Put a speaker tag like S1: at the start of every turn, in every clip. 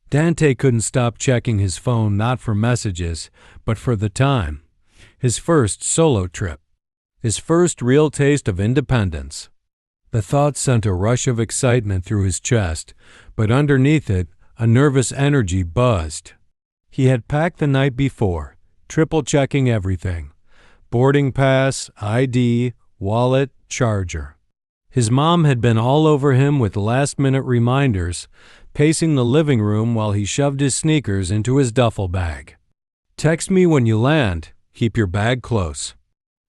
S1: Dante couldn't stop checking his phone, not for messages, but for the time. His first solo trip. His first real taste of independence. The thought sent a rush of excitement through his chest, but underneath it, a nervous energy buzzed. He had packed the night before, triple-checking everything. Boarding pass, ID, wallet, charger. His mom had been all over him with last-minute reminders, pacing the living room while he shoved his sneakers into his duffel bag. "Text me when you land. Keep your bag close."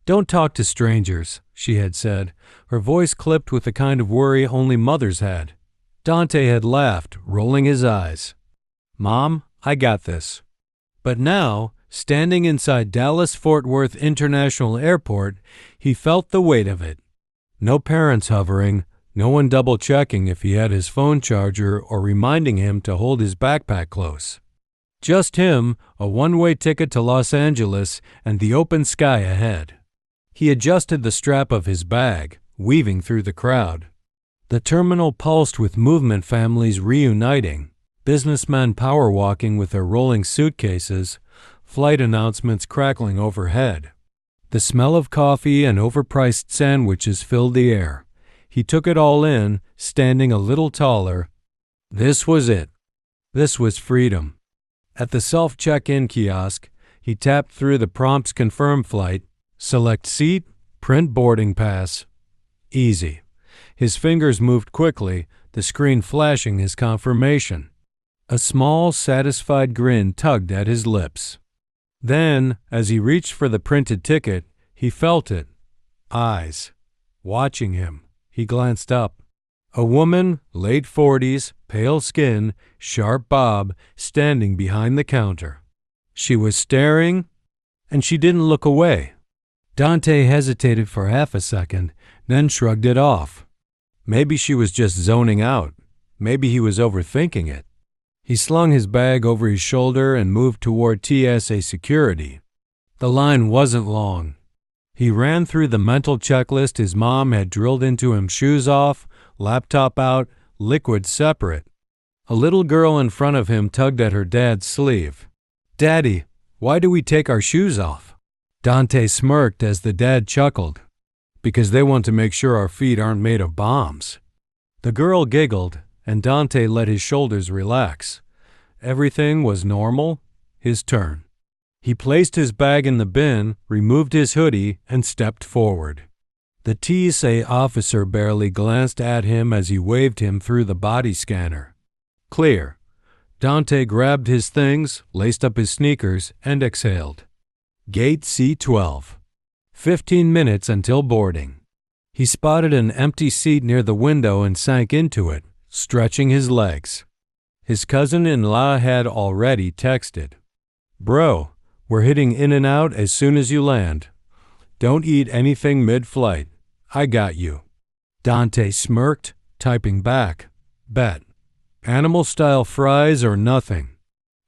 S1: "Don't talk to strangers," she had said, her voice clipped with the kind of worry only mothers had. Dante had laughed, rolling his eyes. "Mom, I got this." But now, standing inside Dallas-Fort Worth International Airport, he felt the weight of it. No parents hovering, no one double-checking if he had his phone charger or reminding him to hold his backpack close. Just him, a one-way ticket to Los Angeles, and the open sky ahead. He adjusted the strap of his bag, weaving through the crowd. The terminal pulsed with movement families reuniting, businessmen power-walking with their rolling suitcases, flight announcements crackling overhead. The smell of coffee and overpriced sandwiches filled the air. He took it all in, standing a little taller. This was it. This was freedom. At the self-check-in kiosk, he tapped through the prompts confirm flight, select seat, print boarding pass. Easy. His fingers moved quickly, the screen flashing his confirmation. A small, satisfied grin tugged at his lips. Then, as he reached for the printed ticket, he felt it. Eyes. Watching him. He glanced up. A woman, late 40s, pale skin, sharp bob, standing behind the counter. She was staring, and she didn't look away. Dante hesitated for half a second, then shrugged it off. Maybe she was just zoning out. Maybe he was overthinking it. He slung his bag over his shoulder and moved toward TSA security. The line wasn't long. He ran through the mental checklist his mom had drilled into him: shoes off, laptop out, liquid separate. A little girl in front of him tugged at her dad's sleeve. "Daddy, why do we take our shoes off?" Dante smirked as the dad chuckled. "Because they want to make sure our feet aren't made of bombs." The girl giggled, and Dante let his shoulders relax. Everything was normal. His turn. He placed his bag in the bin, removed his hoodie, and stepped forward. The TSA officer barely glanced at him as he waved him through the body scanner. Clear. Dante grabbed his things, laced up his sneakers, and exhaled. Gate C12. 15 minutes until boarding. He spotted an empty seat near the window and sank into it, stretching his legs. His cousin-in-law had already texted. "Bro, we're hitting in and out as soon as you land. Don't eat anything mid-flight. I got you." Dante smirked, typing back. "Bet. Animal-style fries or nothing."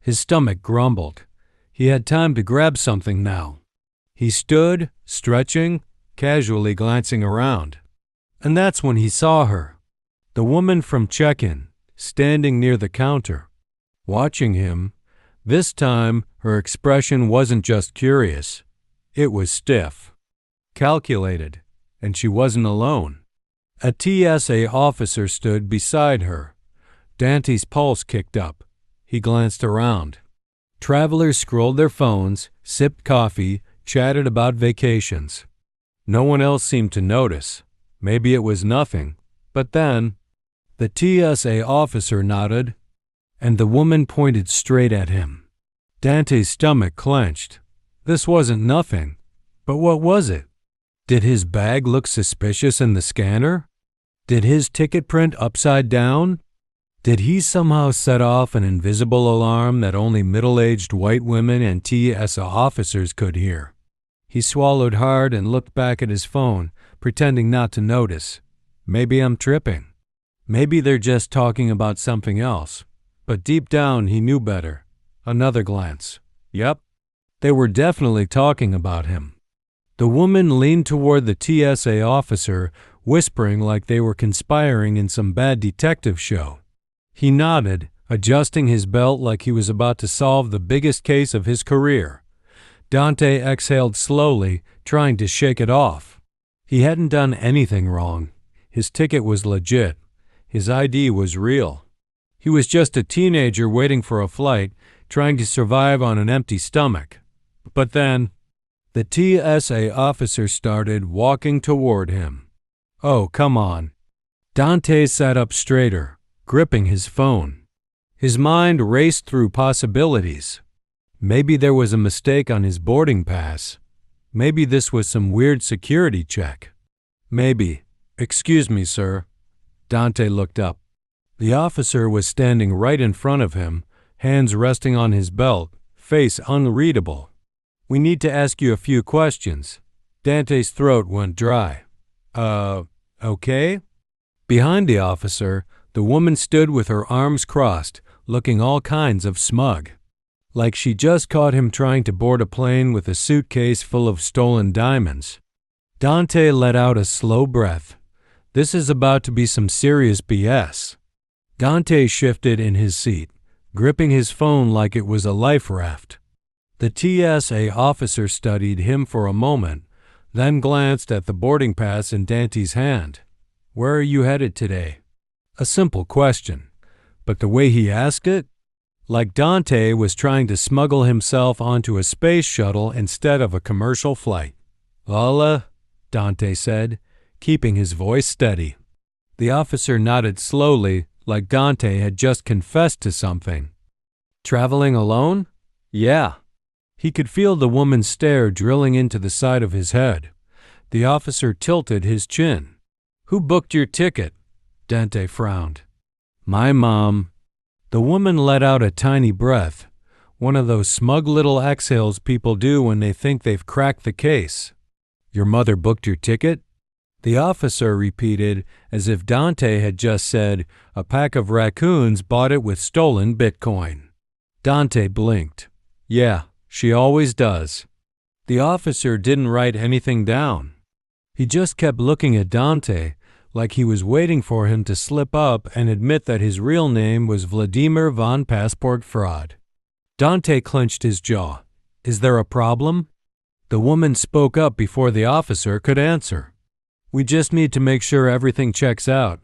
S1: His stomach grumbled. He had time to grab something now. He stood, stretching, casually glancing around. And that's when he saw her. The woman from check-in, standing near the counter. Watching him. This time, her expression wasn't just curious. It was stiff. Calculated. And she wasn't alone. A TSA officer stood beside her. Dante's pulse kicked up. He glanced around. Travelers scrolled their phones, sipped coffee, chatted about vacations. No one else seemed to notice. Maybe it was nothing. But then, the TSA officer nodded, and the woman pointed straight at him. Dante's stomach clenched. This wasn't nothing. But what was it? Did his bag look suspicious in the scanner? Did his ticket print upside down? Did he somehow set off an invisible alarm that only middle-aged white women and TSA officers could hear? He swallowed hard and looked back at his phone, pretending not to notice. Maybe I'm tripping. Maybe they're just talking about something else. But deep down, he knew better. Another glance. Yep. They were definitely talking about him. The woman leaned toward the TSA officer, whispering like they were conspiring in some bad detective show. He nodded, adjusting his belt like he was about to solve the biggest case of his career. Dante exhaled slowly, trying to shake it off. He hadn't done anything wrong. His ticket was legit. His ID was real. He was just a teenager waiting for a flight, trying to survive on an empty stomach. But then, the TSA officer started walking toward him. Oh, come on. Dante sat up straighter, gripping his phone. His mind raced through possibilities. Maybe there was a mistake on his boarding pass. Maybe this was some weird security check. Maybe. Excuse me, sir. Dante looked up. The officer was standing right in front of him, hands resting on his belt, face unreadable. We need to ask you a few questions. Dante's throat went dry. Okay? Behind the officer, the woman stood with her arms crossed, looking all kinds of smug. Like she just caught him trying to board a plane with a suitcase full of stolen diamonds. Dante let out a slow breath. This is about to be some serious BS. Dante shifted in his seat, gripping his phone like it was a life raft. The TSA officer studied him for a moment, then glanced at the boarding pass in Dante's hand. Where are you headed today? A simple question, but the way he asked it? Like Dante was trying to smuggle himself onto a space shuttle instead of a commercial flight. Lala, Dante said, keeping his voice steady. The officer nodded slowly, like Dante had just confessed to something. Traveling alone? Yeah. He could feel the woman's stare drilling into the side of his head. The officer tilted his chin. Who booked your ticket? Dante frowned. My mom. The woman let out a tiny breath, one of those smug little exhales people do when they think they've cracked the case. Your mother booked your ticket? The officer repeated, as if Dante had just said, a pack of raccoons bought it with stolen Bitcoin. Dante blinked. Yeah, she always does. The officer didn't write anything down. He just kept looking at Dante, like he was waiting for him to slip up and admit that his real name was Vladimir von Passport Fraud. Dante clenched his jaw. Is there a problem? The woman spoke up before the officer could answer. We just need to make sure everything checks out.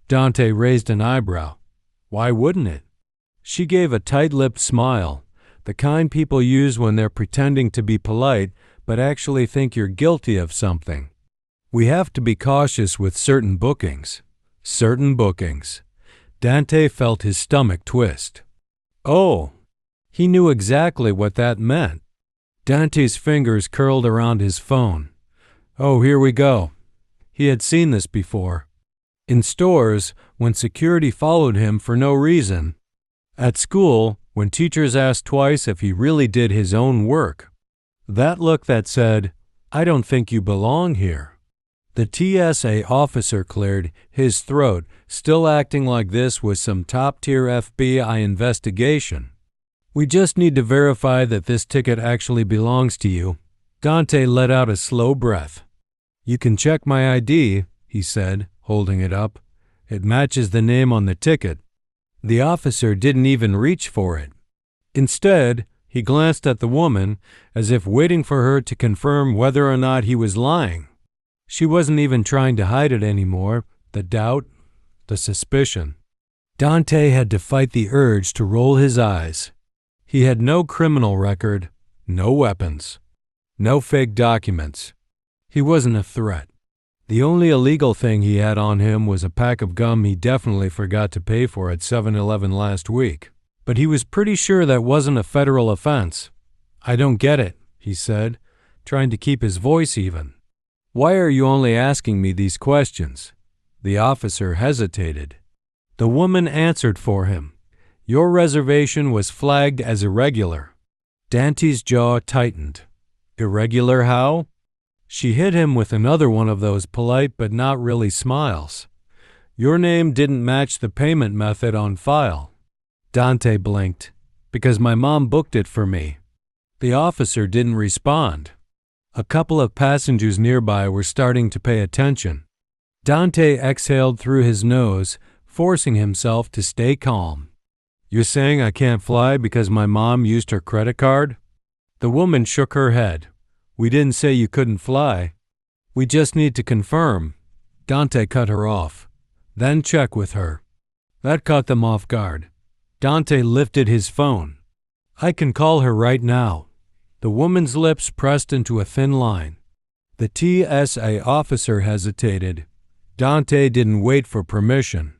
S1: Dante raised an eyebrow. Why wouldn't it? She gave a tight-lipped smile, the kind people use when they're pretending to be polite but actually think you're guilty of something. We have to be cautious with certain bookings. Certain bookings. Dante felt his stomach twist. Oh, he knew exactly what that meant. Dante's fingers curled around his phone. Oh, here we go. He had seen this before. In stores, when security followed him for no reason. At school, when teachers asked twice if he really did his own work. That look that said, I don't think you belong here. The TSA officer cleared his throat, still acting like this was some top-tier FBI investigation. We just need to verify that this ticket actually belongs to you. Dante let out a slow breath. You can check my ID, he said, holding it up. It matches the name on the ticket. The officer didn't even reach for it. Instead, he glanced at the woman as if waiting for her to confirm whether or not he was lying. She wasn't even trying to hide it anymore, the doubt, the suspicion. Dante had to fight the urge to roll his eyes. He had no criminal record, no weapons, no fake documents. He wasn't a threat. The only illegal thing he had on him was a pack of gum he definitely forgot to pay for at 7-Eleven last week. But he was pretty sure that wasn't a federal offense. I don't get it, he said, trying to keep his voice even. Why are you only asking me these questions? The officer hesitated. The woman answered for him. Your reservation was flagged as irregular. Dante's jaw tightened. Irregular how? She hit him with another one of those polite but not really smiles. Your name didn't match the payment method on file. Dante blinked. Because my mom booked it for me. The officer didn't respond. A couple of passengers nearby were starting to pay attention. Dante exhaled through his nose, forcing himself to stay calm. You're saying I can't fly because my mom used her credit card? The woman shook her head. We didn't say you couldn't fly. We just need to confirm. Dante cut her off. Then check with her. That caught them off guard. Dante lifted his phone. I can call her right now. The woman's lips pressed into a thin line. The TSA officer hesitated. Dante didn't wait for permission.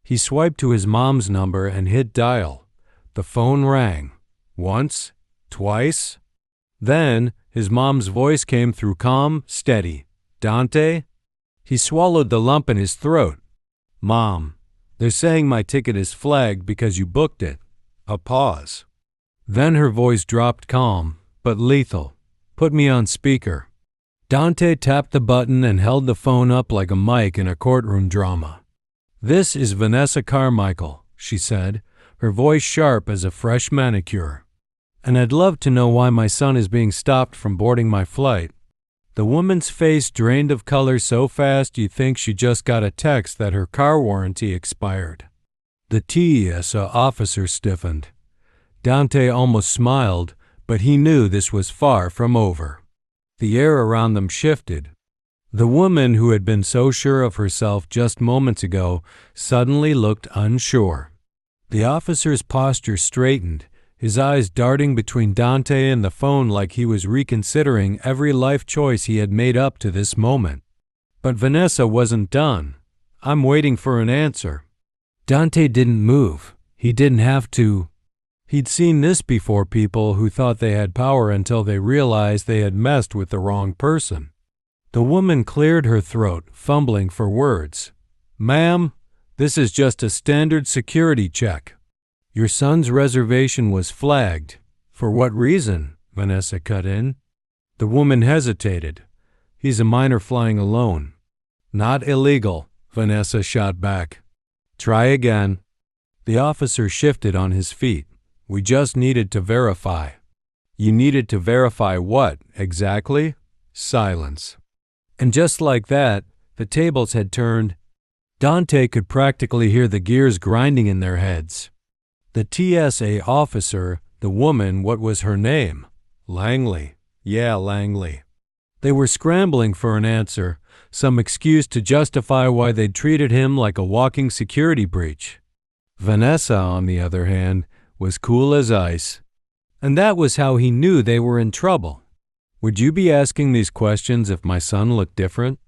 S1: He swiped to his mom's number and hit dial. The phone rang. Once, twice. Then his mom's voice came through calm, steady. Dante? He swallowed the lump in his throat. Mom, they're saying my ticket is flagged because you booked it. A pause. Then her voice dropped calm, but lethal. Put me on speaker. Dante tapped the button and held the phone up like a mic in a courtroom drama. This is Vanessa Carmichael, she said, her voice sharp as a fresh manicure. And I'd love to know why my son is being stopped from boarding my flight. The woman's face drained of color so fast you'd think she just got a text that her car warranty expired. The TSA officer stiffened. Dante almost smiled, but he knew this was far from over. The air around them shifted. The woman who had been so sure of herself just moments ago suddenly looked unsure. The officer's posture straightened, his eyes darting between Dante and the phone like he was reconsidering every life choice he had made up to this moment. But Vanessa wasn't done. I'm waiting for an answer. Dante didn't move. He didn't have to. He'd seen this before, people who thought they had power until they realized they had messed with the wrong person. The woman cleared her throat, fumbling for words. Ma'am, this is just a standard security check. Your son's reservation was flagged. For what reason? Vanessa cut in. The woman hesitated. He's a minor flying alone. Not illegal, Vanessa shot back. Try again. The officer shifted on his feet. We just needed to verify. You needed to verify what, exactly? Silence. And just like that, the tables had turned. Dante could practically hear the gears grinding in their heads. The TSA officer, the woman, what was her name? Langley. Yeah, Langley. They were scrambling for an answer, some excuse to justify why they'd treated him like a walking security breach. Vanessa, on the other hand, was cool as ice. And that was how he knew they were in trouble. Would you be asking these questions if my son looked different?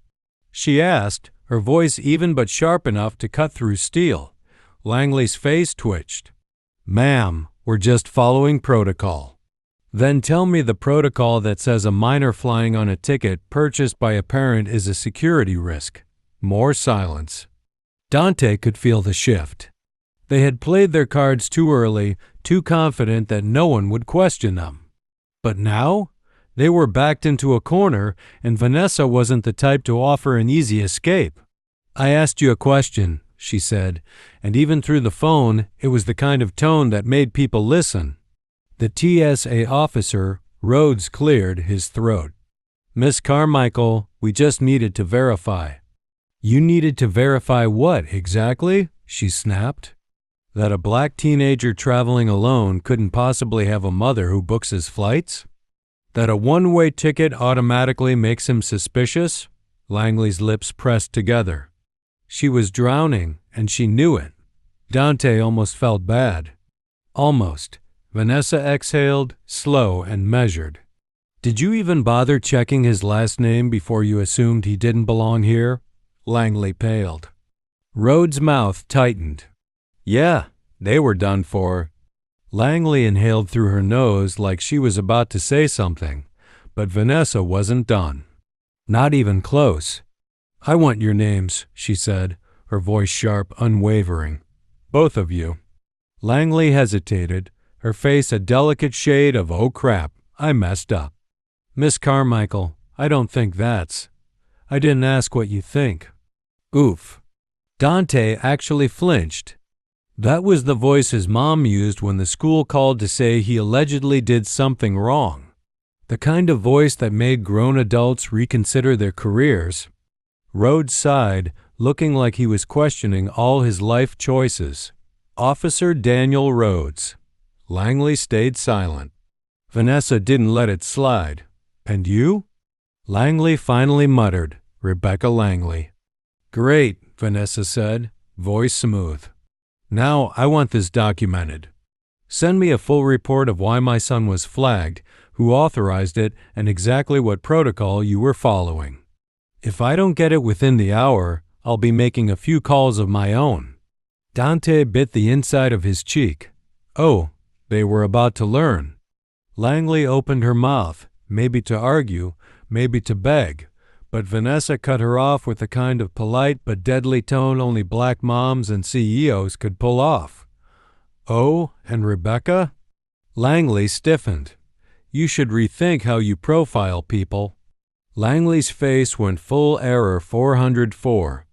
S1: She asked, her voice even but sharp enough to cut through steel. Langley's face twitched. Ma'am, we're just following protocol. Then tell me the protocol that says a minor flying on a ticket purchased by a parent is a security risk. More silence. Dante could feel the shift. They had played their cards too early, too confident that no one would question them. But now? They were backed into a corner, and Vanessa wasn't the type to offer an easy escape. I asked you a question, she said, and even through the phone, it was the kind of tone that made people listen. The TSA officer, Rhodes, cleared his throat. Miss Carmichael, we just needed to verify. You needed to verify what, exactly? She snapped. That a black teenager traveling alone couldn't possibly have a mother who books his flights? That a one-way ticket automatically makes him suspicious? Langley's lips pressed together. She was drowning, and she knew it. Dante almost felt bad. Almost. Vanessa exhaled, slow and measured. Did you even bother checking his last name before you assumed he didn't belong here? Langley paled. Rhodes' mouth tightened. Yeah, they were done for. Langley inhaled through her nose like she was about to say something, but Vanessa wasn't done. Not even close. I want your names, she said, her voice sharp, unwavering. Both of you. Langley hesitated, her face a delicate shade of oh crap, I messed up. Miss Carmichael, I don't think that's. I didn't ask what you think. Oof. Dante actually flinched. That was the voice his mom used when the school called to say he allegedly did something wrong. The kind of voice that made grown adults reconsider their careers. Rhodes sighed, looking like he was questioning all his life choices. Officer Daniel Rhodes. Langley stayed silent. Vanessa didn't let it slide. And you? Langley finally muttered, Rebecca Langley. Great, Vanessa said, voice smooth. Now I want this documented. Send me a full report of why my son was flagged, who authorized it, and exactly what protocol you were following. If I don't get it within the hour, I'll be making a few calls of my own. Dante bit the inside of his cheek. Oh, they were about to learn. Langley opened her mouth, maybe to argue, maybe to beg, but Vanessa cut her off with the kind of polite but deadly tone only black moms and CEOs could pull off. Oh, and Rebecca? Langley stiffened. You should rethink how you profile people. Langley's face went full error 404.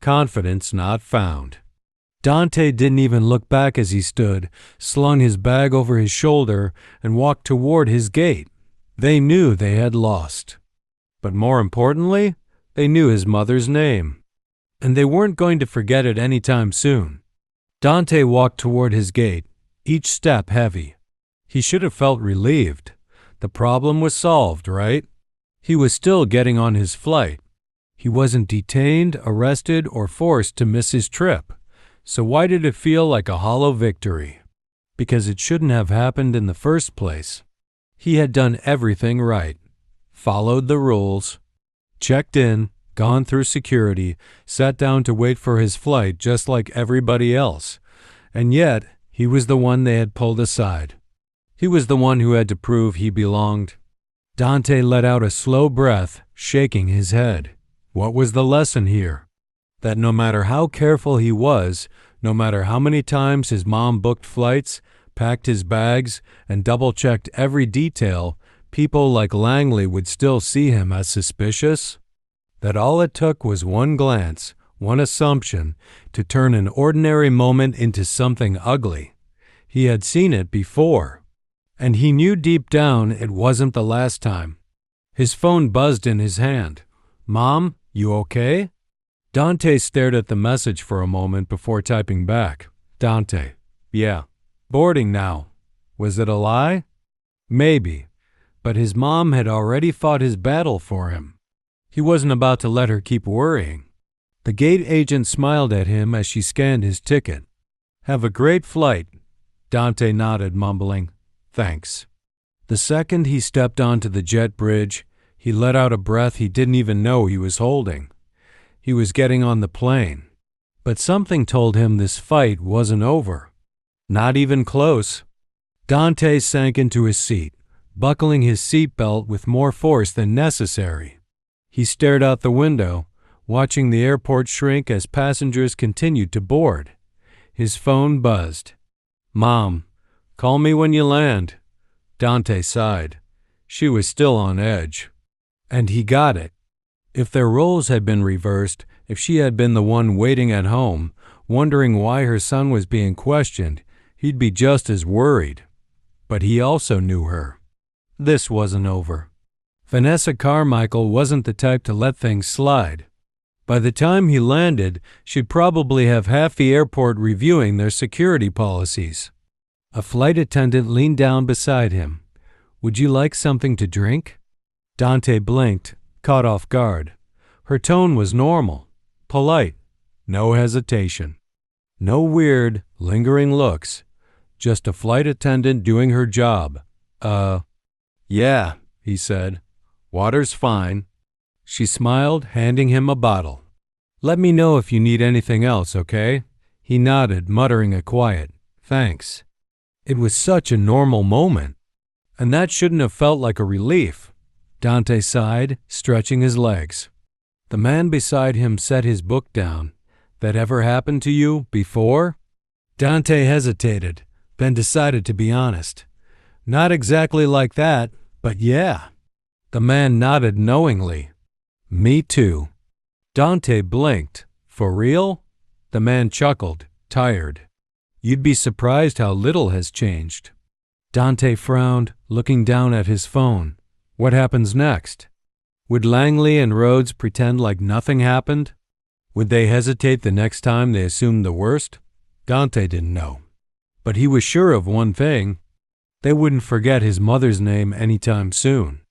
S1: Confidence not found. Dante didn't even look back as he stood, slung his bag over his shoulder, and walked toward his gate. They knew they had lost. But more importantly, they knew his mother's name. And they weren't going to forget it any time soon. Dante walked toward his gate, each step heavy. He should have felt relieved. The problem was solved, right? He was still getting on his flight. He wasn't detained, arrested, or forced to miss his trip. So why did it feel like a hollow victory? Because it shouldn't have happened in the first place. He had done everything right. Followed the rules. Checked in, gone through security, sat down to wait for his flight just like everybody else. And yet, he was the one they had pulled aside. He was the one who had to prove he belonged. Dante let out a slow breath, shaking his head. What was the lesson here? That no matter how careful he was, no matter how many times his mom booked flights, packed his bags, and double-checked every detail, people like Langley would still see him as suspicious? That all it took was one glance, one assumption, to turn an ordinary moment into something ugly. He had seen it before. And he knew deep down it wasn't the last time. His phone buzzed in his hand. Mom, you okay? Dante stared at the message for a moment before typing back. Dante, yeah. Boarding now. Was it a lie? Maybe. But his mom had already fought his battle for him. He wasn't about to let her keep worrying. The gate agent smiled at him as she scanned his ticket. Have a great flight. Dante nodded, mumbling, thanks. The second he stepped onto the jet bridge, he let out a breath he didn't even know he was holding. He was getting on the plane. But something told him this fight wasn't over. Not even close. Dante sank into his seat, buckling his seatbelt with more force than necessary. He stared out the window, watching the airport shrink as passengers continued to board. His phone buzzed. Mom, call me when you land. Dante sighed. She was still on edge. And he got it. If their roles had been reversed, if she had been the one waiting at home, wondering why her son was being questioned, he'd be just as worried. But he also knew her. This wasn't over. Vanessa Carmichael wasn't the type to let things slide. By the time he landed, she'd probably have half the airport reviewing their security policies. A flight attendant leaned down beside him. Would you like something to drink? Dante blinked, caught off guard. Her tone was normal, polite, no hesitation. No weird, lingering looks. Just a flight attendant doing her job. Yeah, he said. Water's fine. She smiled, handing him a bottle. Let me know if you need anything else, okay? He nodded, muttering a quiet, thanks. It was such a normal moment. And that shouldn't have felt like a relief. Dante sighed, stretching his legs. The man beside him set his book down. That ever happened to you before? Dante hesitated, then decided to be honest. Not exactly like that, but yeah. The man nodded knowingly. Me too. Dante blinked. For real? The man chuckled, tired. You'd be surprised how little has changed. Dante frowned, looking down at his phone. What happens next? Would Langley and Rhodes pretend like nothing happened? Would they hesitate the next time they assumed the worst? Dante didn't know. But he was sure of one thing. They wouldn't forget his mother's name anytime soon.